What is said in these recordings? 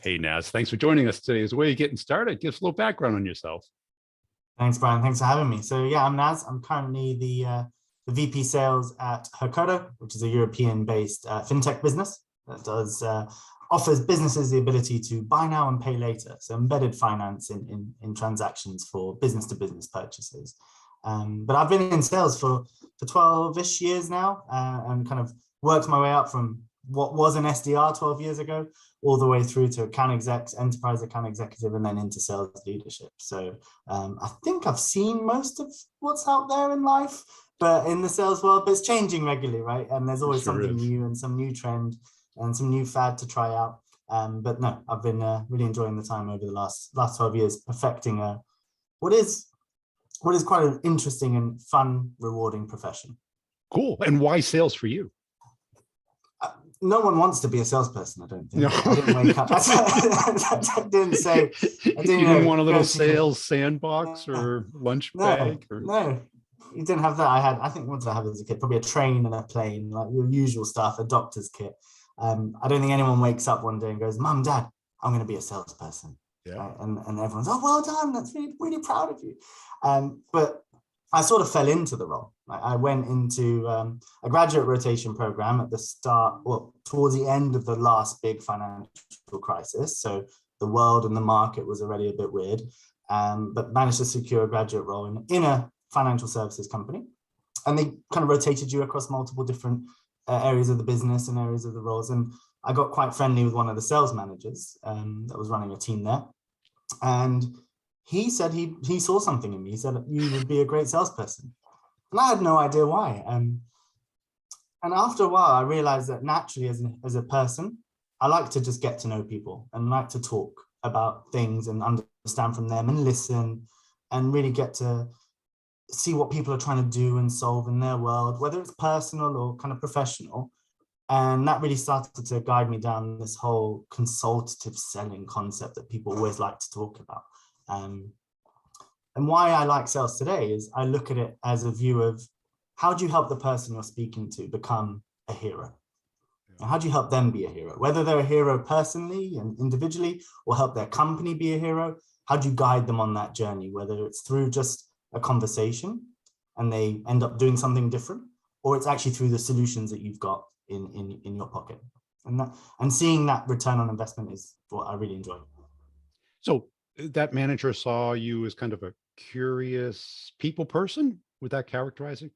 Hey, Naz, thanks for joining us today. As a way of getting started, give us a little background on yourself. Thanks, Brian. Thanks for having me. So yeah, I'm Naz. I'm currently the VP sales at Hercodo, which is a European-based fintech business that offers businesses the ability to buy now and pay later. So embedded finance in transactions for business-to-business purchases. But I've been in sales for 12-ish years now, and kind of worked my way up from what was an SDR 12 years ago, all the way through to account execs, enterprise account executive, and then into sales leadership. So I think I've seen most of what's out there in life, but in the sales world, but it's changing regularly, right? And there's always something new and some new trend and some new fad to try out. But no, I've been really enjoying the time over the last 12 years, perfecting what is quite an interesting and fun, rewarding profession. Cool. And why sales for you? No one wants to be a salesperson, I don't think. No. I didn't wake up. I didn't say. You didn't want a little sales sandbox or lunch bag? Or... No, you didn't have that. I think, what did I have as a kid? Probably a train and a plane, like your usual stuff, a doctor's kit. I don't think anyone wakes up one day and goes, "Mum, Dad, I'm going to be a salesperson." Yeah. Right? And everyone's, "Oh, well done. That's really, really proud of you." But I sort of fell into the role. I went into a graduate rotation program at the start, well, towards the end of the last big financial crisis. So the world and the market was already a bit weird, but managed to secure a graduate role in a financial services company. And they kind of rotated you across multiple different areas of the business and areas of the roles. And I got quite friendly with one of the sales managers that was running a team there. And he said he saw something in me. He said, "You would be a great salesperson." And I had no idea why. And after a while, I realized that naturally as a person, I like to just get to know people and like to talk about things and understand from them and listen and really get to see what people are trying to do and solve in their world, whether it's personal or kind of professional. And that really started to guide me down this whole consultative selling concept that people always like to talk about. And why I like sales today is I look at it as a view of how do you help the person you're speaking to become a hero? And how do you help them be a hero? Whether they're a hero personally and individually or help their company be a hero, how do you guide them on that journey? Whether it's through just a conversation and they end up doing something different, or it's actually through the solutions that you've got in your pocket. And seeing that return on investment is what I really enjoy. So that manager saw you as kind of a curious people person. Would that characterize it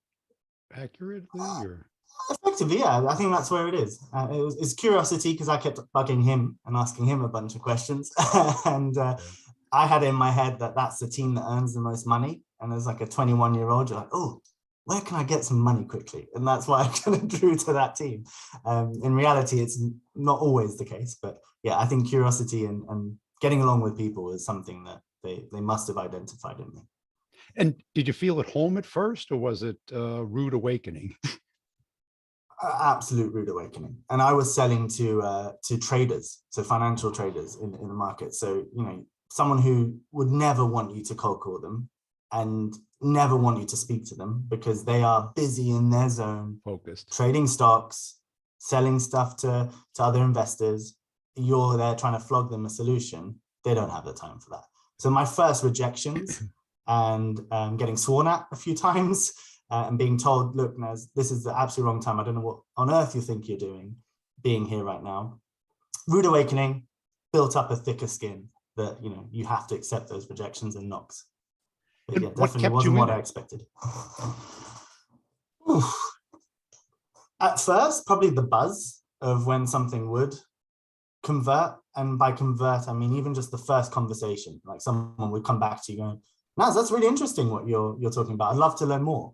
accurately? Or effectively, yeah, I think that's where it is. It's curiosity because I kept bugging him and asking him a bunch of questions. And I had in my head that that's the team that earns the most money. And as like a 21-year-old, you're like, "Oh, where can I get some money quickly?" And that's why I kind of drew to that team. In reality, it's not always the case. But yeah, I think curiosity and getting along with people is something that they must have identified in me. And did you feel at home at first, or was it a rude awakening? Absolute rude awakening. And I was selling to traders, so financial traders in the market. So, you know, someone who would never want you to cold call them and never want you to speak to them because they are busy in their zone, focused, trading stocks, selling stuff to other investors. You're there trying to flog them a solution. They don't have the time for that. So my first rejections and getting sworn at a few times and being told, "Look, Naz, this is the absolute wrong time. I don't know what on earth you think you're doing being here right now." Rude awakening, built up a thicker skin that, you know, you have to accept those rejections and knocks. But yeah, definitely wasn't what I expected. At first, probably the buzz of when something would convert. And by convert, I mean even just the first conversation, like someone would come back to you going, "Naz, that's really interesting what you're talking about. I'd love to learn more."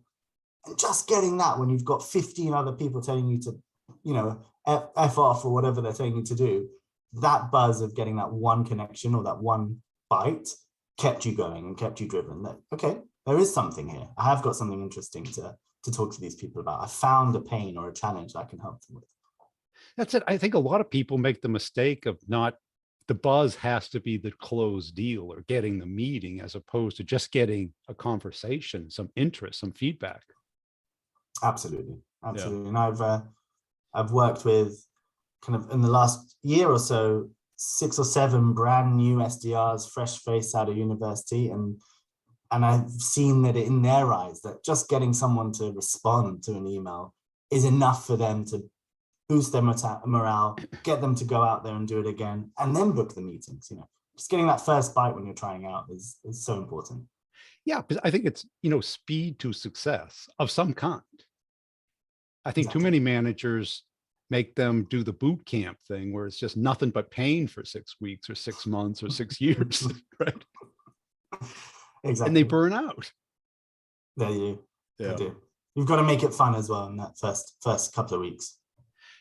And just getting that when you've got 15 other people telling you to, you know, F off or whatever they're telling you to do, that buzz of getting that one connection or that one bite kept you going and kept you driven. That, okay, there is something here. I have got something interesting to talk to these people about. I found a pain or a challenge I can help them with. That's it. I think a lot of people make the mistake of the buzz has to be the closed deal or getting the meeting as opposed to just getting a conversation, some interest, some feedback. Absolutely. Yeah. And I've worked with kind of in the last year or so 6 or 7 brand new SDRs, fresh face out of university, and I've seen that in their eyes, that just getting someone to respond to an email is enough for them to boost their morale, get them to go out there and do it again, and then book the meetings. Just getting that first bite when you're trying out is so important. Yeah, because I think it's, speed to success of some kind. I think too many managers make them do the boot camp thing where it's just nothing but pain for 6 weeks or 6 months or 6 years, right? Exactly. And they burn out. There you Yeah. do. You've got to make it fun as well in that first couple of weeks.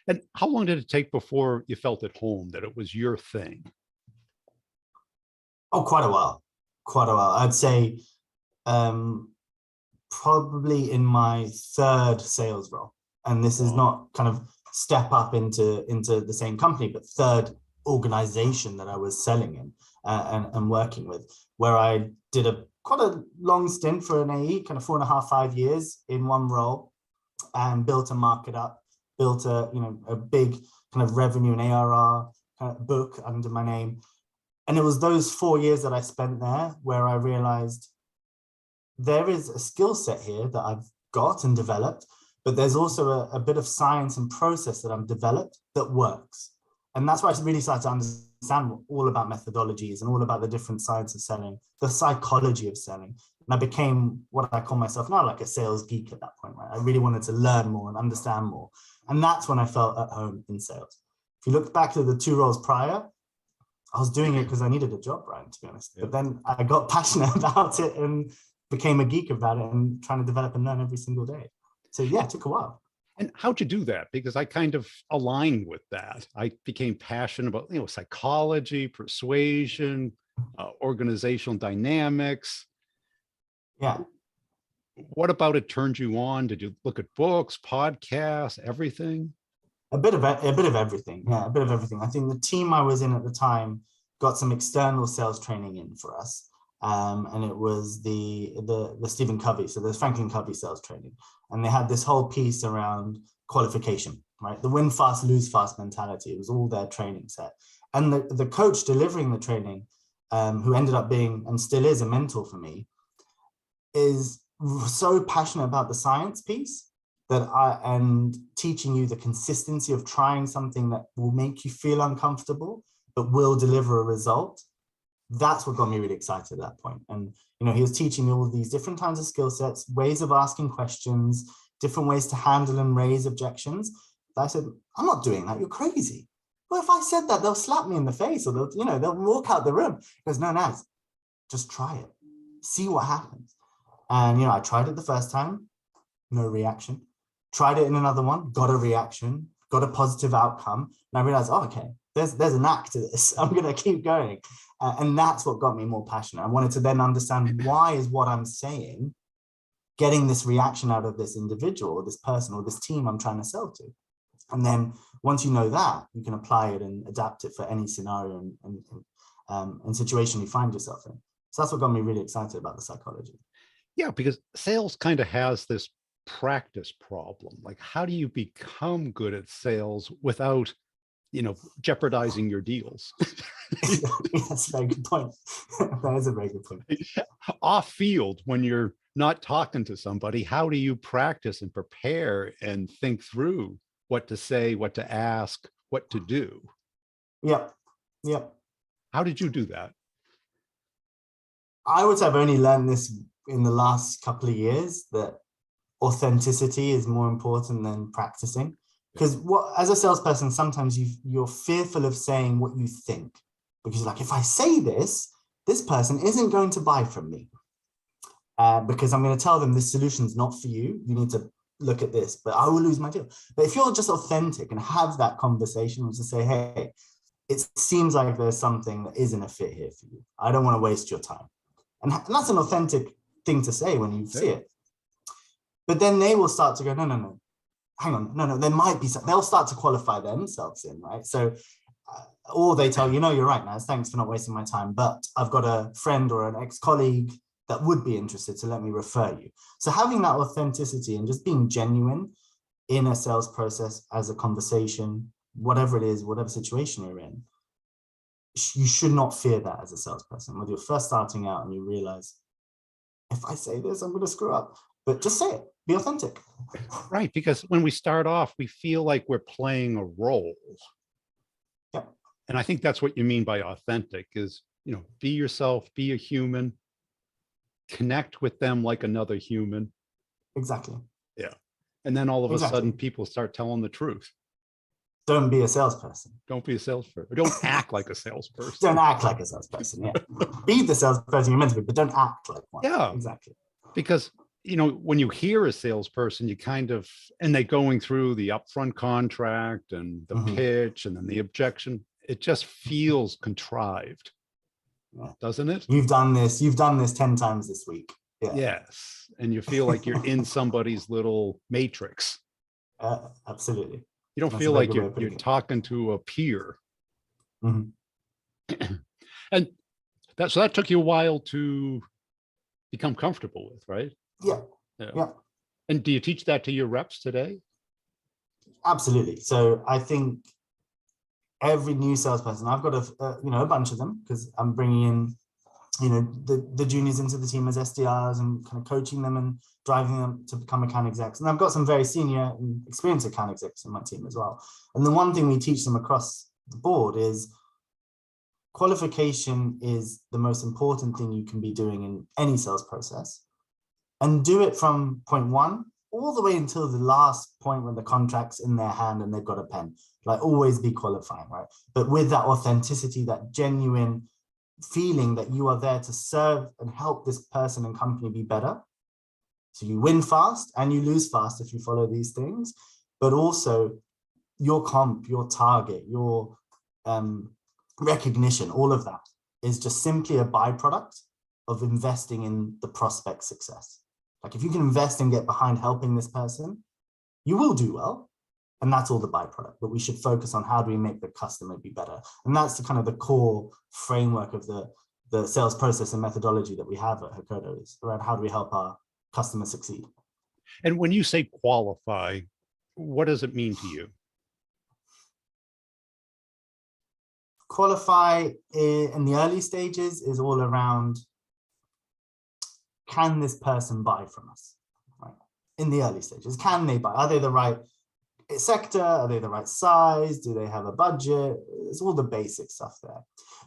And how long did it take before you felt at home, that it was your thing? Oh, quite a while. I'd say probably in my 3rd sales role. And this is not kind of step up into the same company, but 3rd organization that I was selling in and working with, where I did quite a long stint for an AE, kind of 4.5, 5 years in one role, and built a market up, built a big kind of revenue and ARR kind of book under my name. And it was those 4 years that I spent there where I realized there is a skill set here that I've got and developed, but there's also a bit of science and process that I've developed that works. And that's why I really started to understand all about methodologies and all about the different sides of selling, the psychology of selling. And I became what I call myself now, like a sales geek at that point, right? I really wanted to learn more and understand more. And that's when I felt at home in sales. If you look back to the 2 roles prior, I was doing it because I needed a job, Brian, to be honest. Yeah. But then I got passionate about it and became a geek about it and trying to develop and learn every single day. So yeah, it took a while. And how'd you do that? Because I kind of aligned with that. I became passionate about, psychology, persuasion, organizational dynamics. Yeah. What about it turned you on? Did you look at books, podcasts, everything? A bit of everything. Yeah, a bit of everything. I think the team I was in at the time got some external sales training in for us. And it was the Stephen Covey, so the Franklin Covey sales training. And they had this whole piece around qualification, right? The win fast, lose fast mentality. It was all their training set. And the coach delivering the training, who ended up being and still is a mentor for me, is so passionate about the science piece and teaching you the consistency of trying something that will make you feel uncomfortable, but will deliver a result. That's what got me really excited at that point. And, he was teaching me all these different kinds of skill sets, ways of asking questions, different ways to handle and raise objections. I said, I'm not doing that. You're crazy. Well, if I said that, they'll slap me in the face or they'll walk out the room. He goes, no, Naz, just try it. See what happens. And, I tried it the first time, no reaction. Tried it in another one, got a reaction, got a positive outcome. And I realized, okay, there's an knack to this. I'm going to keep going. And that's what got me more passionate. I wanted to then understand why is what I'm saying getting this reaction out of this individual or this person or this team I'm trying to sell to. And then once you know that, you can apply it and adapt it for any scenario and situation you find yourself in. So that's what got me really excited about the psychology. Yeah, because sales kind of has this practice problem. Like, how do you become good at sales without, jeopardizing your deals? That's a very good point. That is a very good point. Off field, when you're not talking to somebody, how do you practice and prepare and think through what to say, what to ask, what to do? Yep. How did you do that? I would say I've only learned this in the last couple of years, that authenticity is more important than practicing. Because as a salesperson, sometimes you're fearful of saying what you think, because you're like, if I say this person isn't going to buy from me because I'm going to tell them this solution's not for you. You need to look at this, but I will lose my deal. But if you're just authentic and have that conversation to say, hey, it seems like there's something that isn't a fit here for you. I don't want to waste your time. And that's an authentic thing to say when you see it. But then they will start to go, no. Hang on, no, there might be something. They'll start to qualify themselves in, right? So, or they tell you, no, you're right, Naz, thanks for not wasting my time, but I've got a friend or an ex-colleague that would be interested, so let me refer you. So having that authenticity and just being genuine in a sales process as a conversation, whatever it is, whatever situation you're in, you should not fear that as a salesperson. When you're first starting out and you realize, if I say this, I'm going to screw up, but just say it, be authentic. Right, because when we start off, we feel like we're playing a role. Yeah. And I think that's what you mean by authentic is, be yourself, be a human, connect with them like another human. Exactly. Yeah. And then all of a Exactly. sudden people start telling the truth. Don't be a salesperson. Don't be a salesperson. Or don't act like a salesperson. Don't act like a salesperson. Yeah. Be the salesperson you're meant to be, but don't act like one. Yeah. Exactly. Because, when you hear a salesperson, you and they're going through the upfront contract and the pitch and then the objection, it just feels contrived, doesn't it? You've done this 10 times this week. Yeah. Yes. And you feel like you're in somebody's little matrix. Absolutely. You don't feel like you're talking to a peer. And so that took you a while to become comfortable with, right? Yeah. And do you teach that to your reps today? Absolutely. So I think every new salesperson, I've got a bunch of them because I'm bringing in, the juniors into the team as SDRs and kind of coaching them and driving them to become account execs. And I've got some very senior and experienced account execs in my team as well. And the one thing we teach them across the board is qualification is the most important thing you can be doing in any sales process. And do it from point one all the way until the last point when the contract's in their hand and they've got a pen. Like always be qualifying, right? But with that authenticity, that genuine feeling that you are there to serve and help this person and company be better. So you win fast and you lose fast if you follow these things, but also your comp, your target, your recognition, all of that is just simply a byproduct of investing in the prospect's success. Like if you can invest and get behind helping this person, you will do well. And that's all the byproduct, but we should focus on how do we make the customer be better. And that's the kind of the core framework of the sales process and methodology that we have at Hakodo is around how do we help our customers succeed. And when you say qualify, what does it mean to you? Qualify in the early stages is all around, can this person buy from us? Right? In the early stages, can they buy? Are they the right sector? Are they the right size? Do they have a budget? It's all the basic stuff there.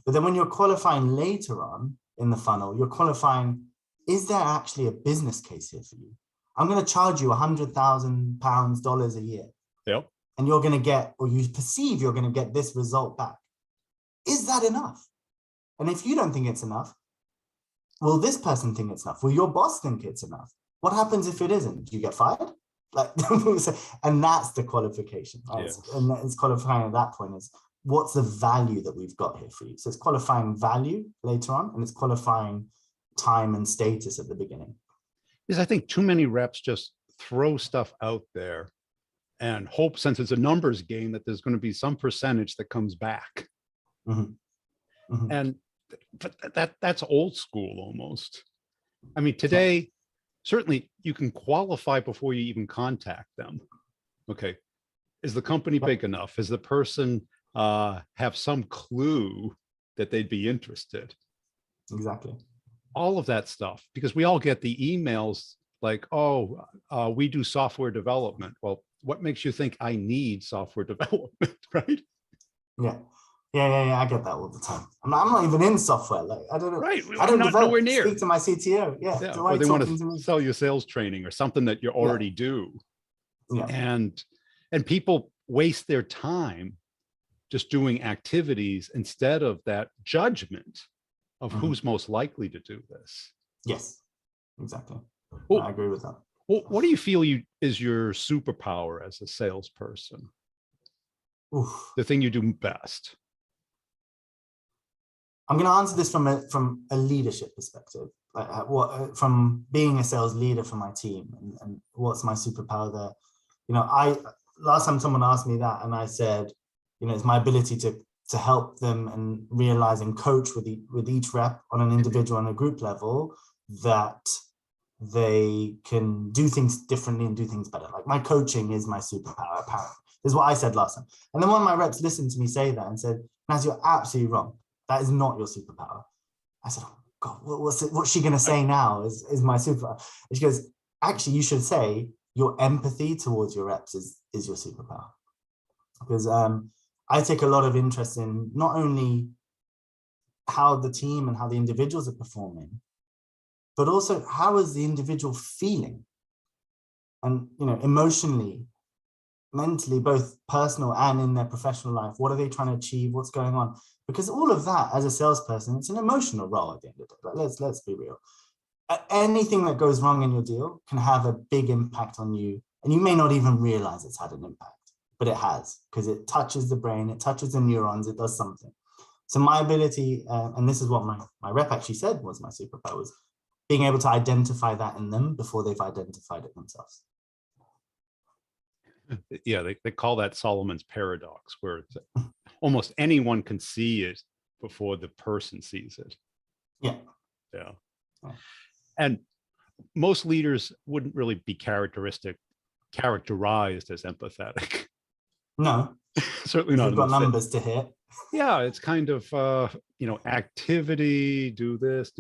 But then when you're qualifying later on in the funnel, you're qualifying, is there actually a business case here for you? I'm going to charge you $100,000 a year. Yep. And you're going to get, or you perceive you're going to get this result back. Is that enough? And if you don't think it's enough, will this person think it's enough? Will your boss think it's enough? What happens if it isn't? Do you get fired? Like, and that's the qualification, right? Yes. And it's qualifying at that point is what's the value that we've got here for you? So it's qualifying value later on, and it's qualifying time and status at the beginning. Because I think too many reps just throw stuff out there and hope, since it's a numbers game, that there's going to be some percentage that comes back. And but that's old school almost. I mean, today, certainly you can qualify before you even contact them. Okay. Is the company big enough? Is the person have some clue that they'd be interested? Exactly. All of that stuff, because we all get the emails like, oh, we do software development. Well, what makes you think I need software development, right? Yeah, I get that all the time. I'm not even in software. Like I don't know. Right. I don't not nowhere near. Speak to my CTO. Yeah. Or they want to sell you sales training or something that you already do. Yeah. And people waste their time just doing activities instead of that judgment of who's most likely to do this. Yes, exactly. Well, I agree with that. Well, what do you feel is your superpower as a salesperson? Oof. The thing you do best? I'm going to answer this from a leadership perspective, from being a sales leader for my team, and what's my superpower there. Last time someone asked me that, and I said, it's my ability to help them and realize and coach with each rep on an individual and a group level that they can do things differently and do things better. Like my coaching is my superpower, apparently. This is what I said last time. And then one of my reps listened to me say that and said, Naz, you're absolutely wrong. That is not your superpower. I said, oh God, what's she going to say now is my superpower? And she goes, actually, you should say your empathy towards your reps is your superpower. Because I take a lot of interest in not only how the team and how the individuals are performing, but also how is the individual feeling? And, you know, emotionally, mentally, both personal and in their professional life, what are they trying to achieve? What's going on? Because all of that, as a salesperson, it's an emotional role at the end of the day. Like, let's be real. Anything that goes wrong in your deal can have a big impact on you, and you may not even realize it's had an impact, but it has, because it touches the brain, it touches the neurons, it does something. So my ability, and this is what my rep actually said was my superpower, was being able to identify that in them before they've identified it themselves. Yeah, they call that Solomon's paradox, where almost anyone can see it before the person sees it. Yeah. Yeah. And most leaders wouldn't really be characterized as empathetic. No. Certainly not. We've got numbers to hit. Yeah, it's kind of, you know, activity, do this,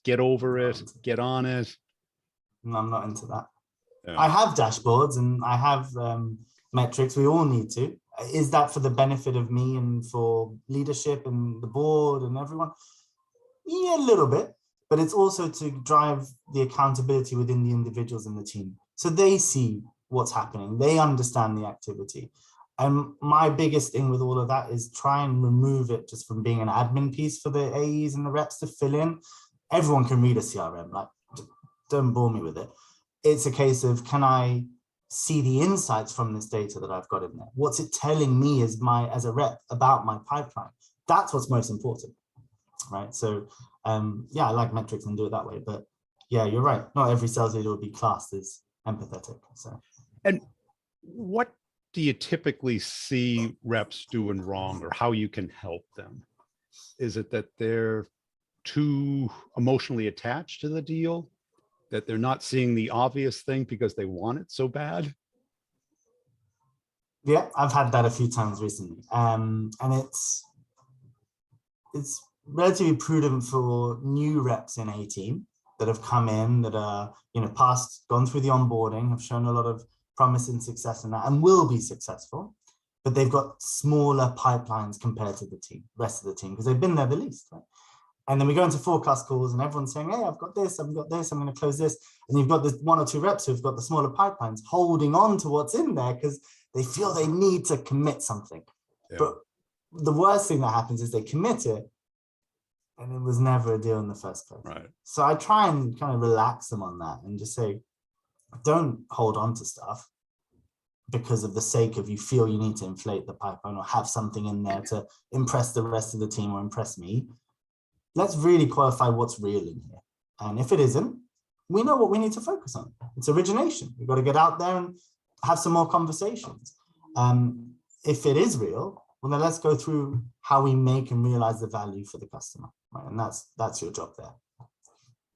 get over it, get on it. No, I'm not into that. Yeah. I have dashboards and I have metrics. We all need to. Is that for the benefit of me and for leadership and the board and everyone? Yeah, a little bit. But it's also to drive the accountability within the individuals in the team. So they see what's happening. They understand the activity. And my biggest thing with all of that is try and remove it just from being an admin piece for the AEs and the reps to fill in. Everyone can read a CRM, like, don't bore me with it. It's a case of, can I see the insights from this data that I've got in there? What's it telling me as a rep about my pipeline? That's what's most important, right? So yeah, I like metrics and do it that way. But yeah, you're right. Not every sales leader will be classed as empathetic. So, and what do you typically see reps doing wrong, or how you can help them? Is it that they're too emotionally attached to the deal, that they're not seeing the obvious thing because they want it so bad? Yeah, I've had that a few times recently. And it's relatively prudent for new reps in a team that have come in, that are, you know, gone through the onboarding, have shown a lot of promise and success in that and will be successful, but they've got smaller pipelines compared to the rest of the team, because they've been there the least, right? And then we go into forecast calls and everyone's saying, hey, I've got this, I'm going to close this. And you've got this one or two reps who've got the smaller pipelines holding on to what's in there because they feel they need to commit something. Yeah. But the worst thing that happens is they commit it and it was never a deal in the first place. Right. So I try and kind of relax them on that and just say, don't hold on to stuff because of the sake of you feel you need to inflate the pipeline or have something in there to impress the rest of the team or impress me. Let's really qualify what's real in here. And if it isn't, we know what we need to focus on. It's origination. We've got to get out there and have some more conversations. If it is real, well, then let's go through how we make and realize the value for the customer. Right? And that's your job there.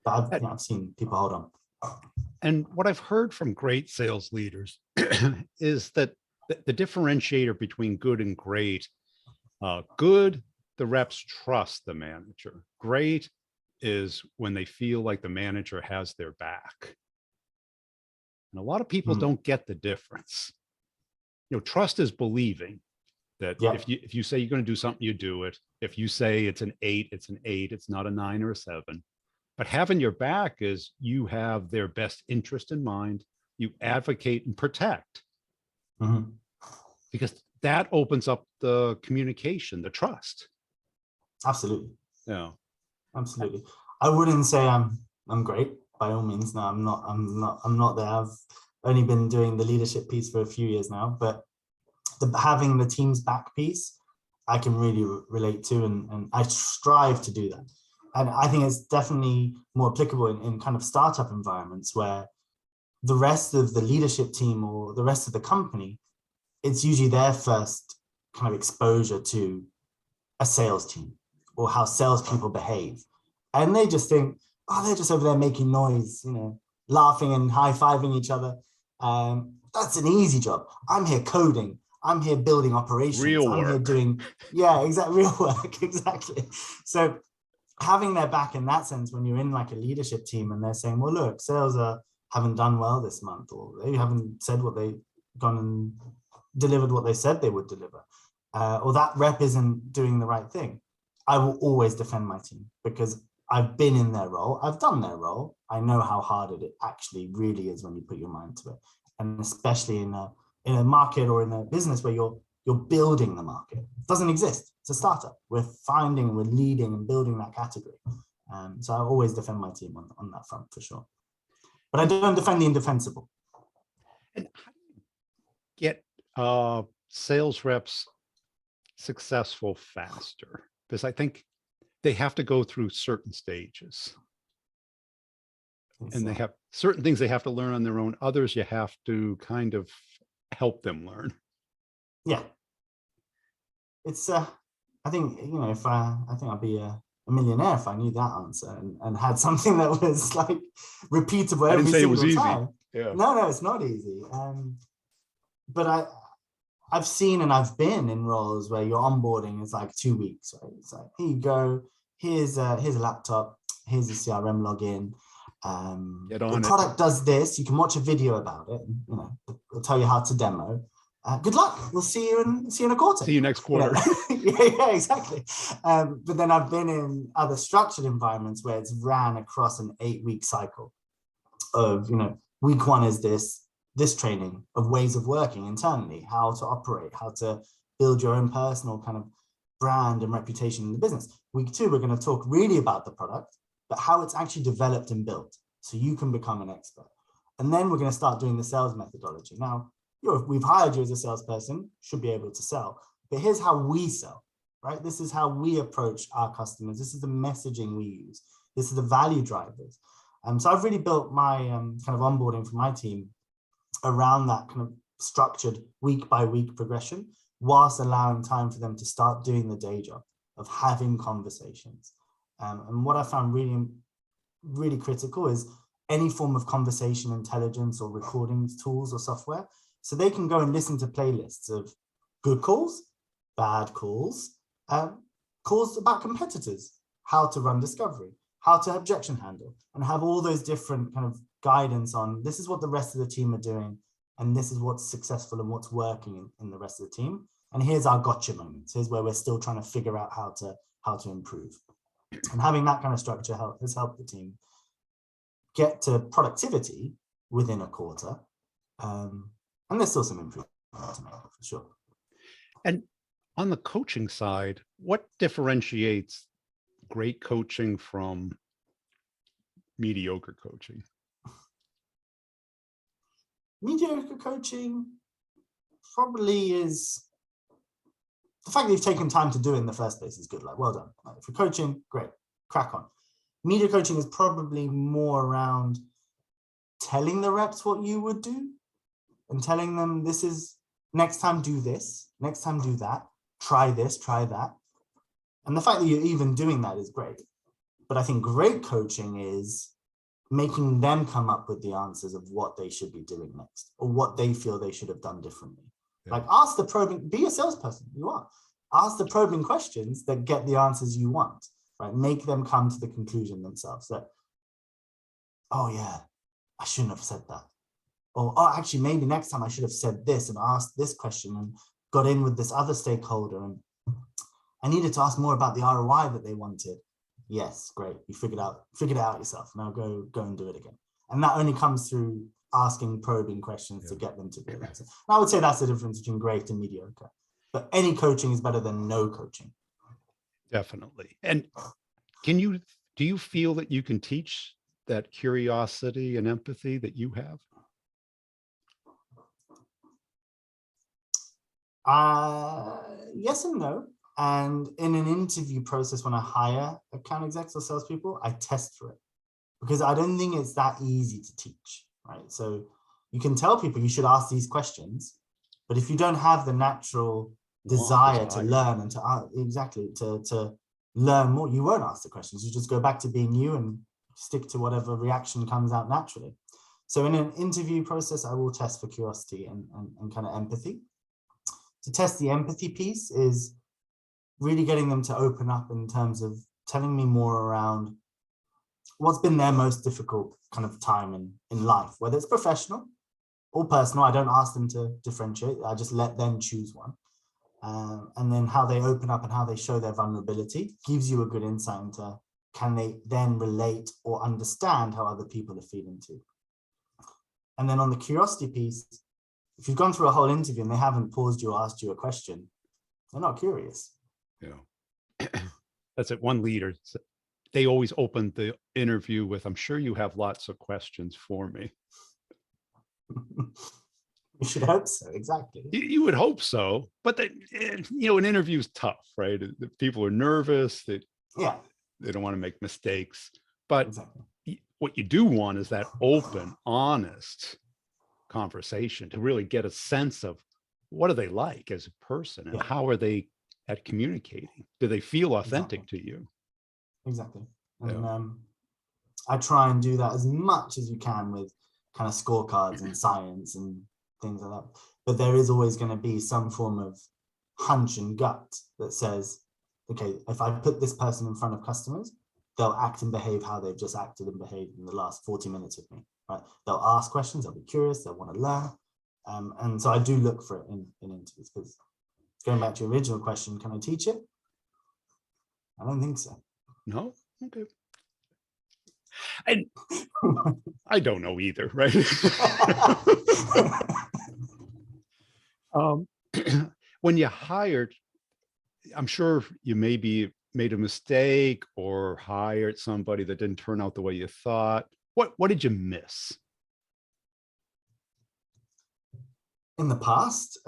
But I've seen people hold on. And what I've heard from great sales leaders is that the differentiator between good and great, good, the reps trust the manager. Great is when they feel like the manager has their back. And a lot of people don't get the difference. You know, trust is believing that if you say you're going to do something, you do it. If you say it's an 8, it's an 8. It's not a 9 or a 7. But having your back is you have their best interest in mind. You advocate and protect. Because that opens up the communication, the trust. Absolutely. Yeah. Absolutely. I wouldn't say I'm great by all means. No, I'm not there. I've only been doing the leadership piece for a few years now, but having the team's back piece, I can really relate to, and I strive to do that. And I think it's definitely more applicable in kind of startup environments where the rest of the leadership team or the rest of the company, it's usually their first kind of exposure to a sales team or how salespeople behave. And they just think, oh, they're just over there making noise, you know, laughing and high-fiving each other. That's an easy job. I'm here coding. I'm here building operations. Real I'm here work. doing, yeah, exactly, real work, exactly. So having their back in that sense, when you're in like a leadership team and they're saying, well, look, sales haven't done well this month, or they haven't said what they gone and delivered what they said they would deliver, or that rep isn't doing the right thing, I will always defend my team, because I've been in their role, I've done their role, I know how hard it actually really is when you put your mind to it, and especially in a market or in a business where you're building the market. It doesn't exist. It's a startup. We're finding, we're leading and building that category. So I always defend my team on that front for sure. But I don't defend the indefensible. And how do you get sales reps successful faster? Because I think they have to go through certain stages. And they have certain things they have to learn on their own. Others you have to kind of help them learn. Yeah. It's I think, you know, if I think I'd be a millionaire if I knew that answer and had something that was like repeatable every single time. Yeah. No, it's not easy. But I've seen and I've been in roles where your onboarding is like 2 weeks, right? It's like, here you go, here's a laptop, here's a CRM login. The product does this. You can watch a video about it. And, you know, it'll tell you how to demo. Good luck. We'll see you in a quarter. See you next quarter. Yeah, exactly. But then I've been in other structured environments where it's ran across an 8-week cycle of, you know, week 1 is this training of ways of working internally, how to operate, how to build your own personal kind of brand and reputation in the business. Week 2, we're going to talk really about the product, but how it's actually developed and built so you can become an expert. And then we're going to start doing the sales methodology. Now, we've hired you as a salesperson, should be able to sell, but here's how we sell, right? This is how we approach our customers. This is the messaging we use. This is the value drivers. So I've really built my kind of onboarding for my team around that kind of structured week by week progression, whilst allowing time for them to start doing the day job of having conversations. And what I found really, really critical is any form of conversation intelligence or recording tools or software. So they can go and listen to playlists of good calls, bad calls, calls about competitors, how to run discovery, how to objection handle, and have all those different kind of guidance on this is what the rest of the team are doing, and this is what's successful and what's working in the rest of the team. And here's our gotcha moments. Here's where we're still trying to figure out how to improve. And having that kind of structure has helped the team get to productivity within a quarter. And there's still some improvement to make for sure. And on the coaching side, what differentiates great coaching from mediocre coaching? Mediocre coaching probably is the fact that you've taken time to do it in the first place is good. Like, well done. Like, if you're coaching, great, crack on. Media coaching is probably more around telling the reps what you would do and telling them this is next time do this, next time do that, try this, try that. And the fact that you're even doing that is great. But I think great coaching is making them come up with the answers of what they should be doing next or what they feel they should have done differently. Yeah. Like ask the probing, be a salesperson, you are. Ask the probing questions that get the answers you want, right? Make them come to the conclusion themselves that, oh yeah, I shouldn't have said that. Or, oh, actually, maybe next time I should have said this and asked this question and got in with this other stakeholder. And I needed to ask more about the ROI that they wanted. Yes, great. You figured it out yourself. Now go and do it again. And that only comes through asking probing questions to get them to do it. So I would say that's the difference between great and mediocre. But any coaching is better than no coaching. Definitely. And do you feel that you can teach that curiosity and empathy that you have? Yes and no. And in an interview process, when I hire account execs or salespeople, I test for it because I don't think it's that easy to teach, right? So you can tell people you should ask these questions, but if you don't have the natural desire to learn and to learn more, you won't ask the questions. You just go back to being you and stick to whatever reaction comes out naturally. So in an interview process, I will test for curiosity and kind of empathy. to test the empathy piece is really getting them to open up in terms of telling me more around what's been their most difficult kind of time in life, whether it's professional or personal. I don't ask them to differentiate. I just let them choose one. And then how they open up and how they show their vulnerability gives you a good insight into, can they then relate or understand how other people are feeling too. And then on the curiosity piece, if you've gone through a whole interview and they haven't paused you or asked you a question, they're not curious. Yeah. That's it. One leader, they always opened the interview with, "I'm sure you have lots of questions for me." You should hope so. Exactly. You would hope so, but an interview is tough, right? The people are nervous. They don't want to make mistakes. But exactly. What you do want is that open, honest conversation to really get a sense of what are they like as a person, and how are they at communicating? Do they feel authentic to you? Exactly. And I try and do that as much as you can with kind of scorecards and science and things like that. But there is always going to be some form of hunch and gut that says, okay, if I put this person in front of customers, they'll act and behave how they've just acted and behaved in the last 40 minutes with me, right? They'll ask questions, they'll be curious, they'll want to learn. And so I do look for it in interviews, because going back to your original question, can I teach it? I don't think so. No? Okay. And I don't know either, right? When you hired, I'm sure you maybe made a mistake or hired somebody that didn't turn out the way you thought. What did you miss? In the past?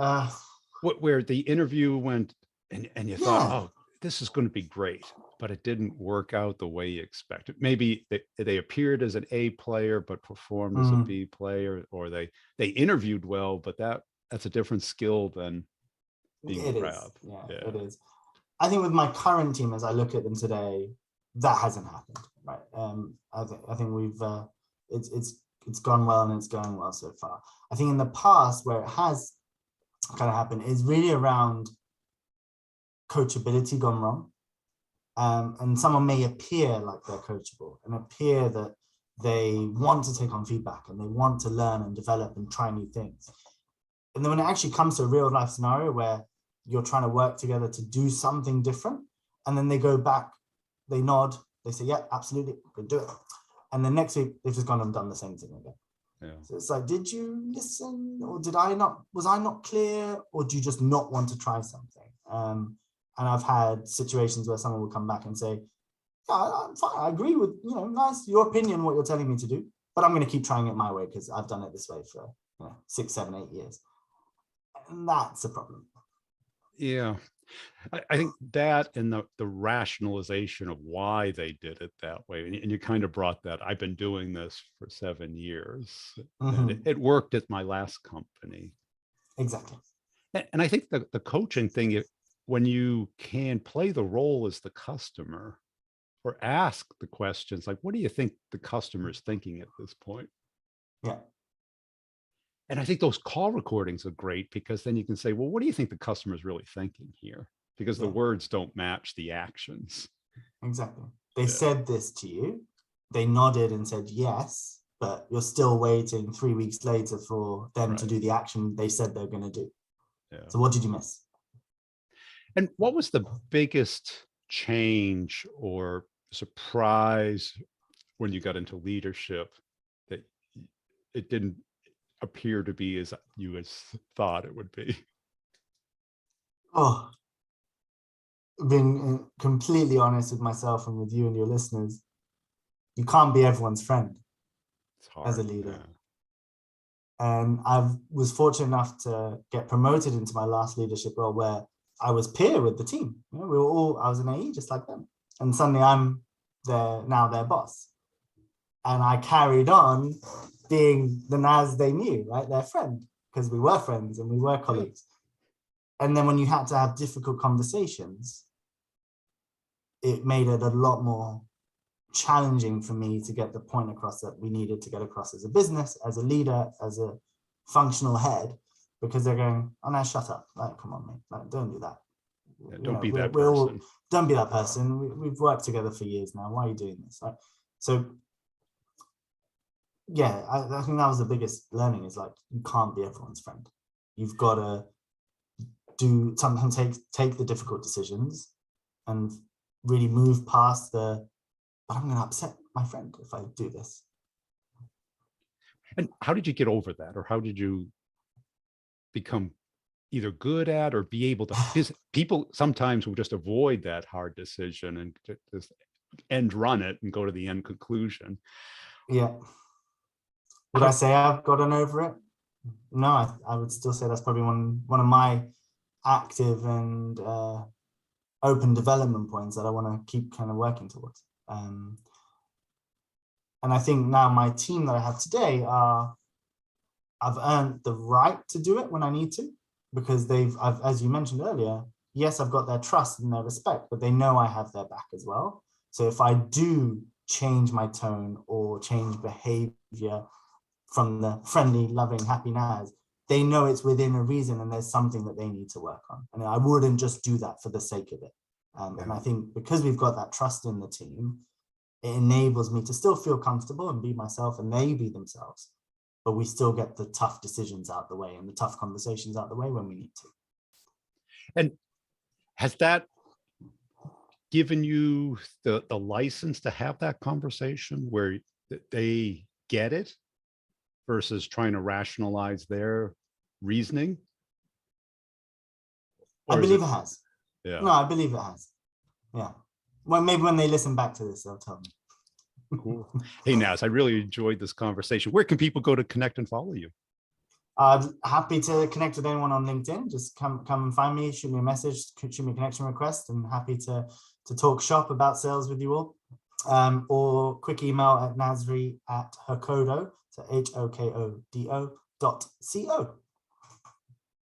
Where the interview went and you thought, oh, this is going to be great, but it didn't work out the way you expected. Maybe they appeared as an A player, but performed as a B player, or they interviewed well, but that's a different skill than being grabbed. Yeah, it is. I think with my current team, as I look at them today, that hasn't happened, right? I think we've it's gone well and it's going well so far. I think in the past, where it has kind of happened is really around coachability gone wrong. And someone may appear like they're coachable and appear that they want to take on feedback and they want to learn and develop and try new things. And then when it actually comes to a real life scenario where you're trying to work together to do something different, and then they go back, they nod, they say, yeah, absolutely, we'll do it. And then next week, they've just gone and done the same thing again. Yeah. So it's like, did you listen, or was I not clear, or do you just not want to try something? And I've had situations where someone will come back and say, yeah, I'm fine, I agree with, nice, your opinion, what you're telling me to do, but I'm going to keep trying it my way because I've done it this way for 6, 7, 8 years. And that's a problem. Yeah. I think that and the rationalization of why they did it that way. And you kind of brought that. I've been doing this for 7 years. Mm-hmm. And it worked at my last company. Exactly. And I think the coaching thing, when you can play the role as the customer or ask the questions, like, what do you think the customer is thinking at this point? Yeah. And I think those call recordings are great, because then you can say, well, what do you think the customer is really thinking here? Because the words don't match the actions. Exactly. They said this to you. They nodded and said yes, but you're still waiting 3 weeks later for them to do the action they said they're going to do. Yeah. So what did you miss? And what was the biggest change or surprise when you got into leadership that it didn't appear to be as you thought it would be? Oh, being completely honest with myself and with you and your listeners, you can't be everyone's friend as a leader. Yeah. And I was fortunate enough to get promoted into my last leadership role, where I was peer with the team. We were all, I was an AE just like them. And suddenly I'm now their boss. And I carried on being the Naz they knew, right? Their friend, because we were friends and we were colleagues. And then when you had to have difficult conversations, it made it a lot more challenging for me to get the point across that we needed to get across as a business, as a leader, as a functional head. because they're going, oh no, shut up. Like, come on, mate. Like, don't do that. Yeah, You don't know, be that we're all, person. don't be that person. We've worked together for years now. Why are you doing this? Like, so yeah, I think that was the biggest learning, is like, you can't be everyone's friend. You've got to sometimes take the difficult decisions and really move past the, but I'm going to upset my friend if I do this. And how did you get over that? Or how did you become either good at or be able to, people sometimes will just avoid that hard decision and just end run it and go to the end conclusion. Yeah. Would I say I've gotten over it? No, I would still say that's probably one of my active and open development points that I want to keep kind of working towards. And I think now my team that I have today I've earned the right to do it when I need to, because as you mentioned earlier, yes, I've got their trust and their respect, but they know I have their back as well. So if I do change my tone or change behavior from the friendly, loving, happy Naz, they know it's within a reason and there's something that they need to work on. And I wouldn't just do that for the sake of it. And I think because we've got that trust in the team, it enables me to still feel comfortable and be myself, and they be themselves, but we still get the tough decisions out the way and the tough conversations out the way when we need to. And has that given you the license to have that conversation where they get it versus trying to rationalize their reasoning? I believe it has. Yeah. No, I believe it has. Yeah. Well, maybe when they listen back to this, they'll tell me. Cool. Hey, Naz, I really enjoyed this conversation. Where can people go to connect and follow you? I'm happy to connect with anyone on LinkedIn. Just come and find me, shoot me a message, shoot me a connection request, and happy to talk shop about sales with you all. Or quick email at nasri@hokodo, so HOKODO.co.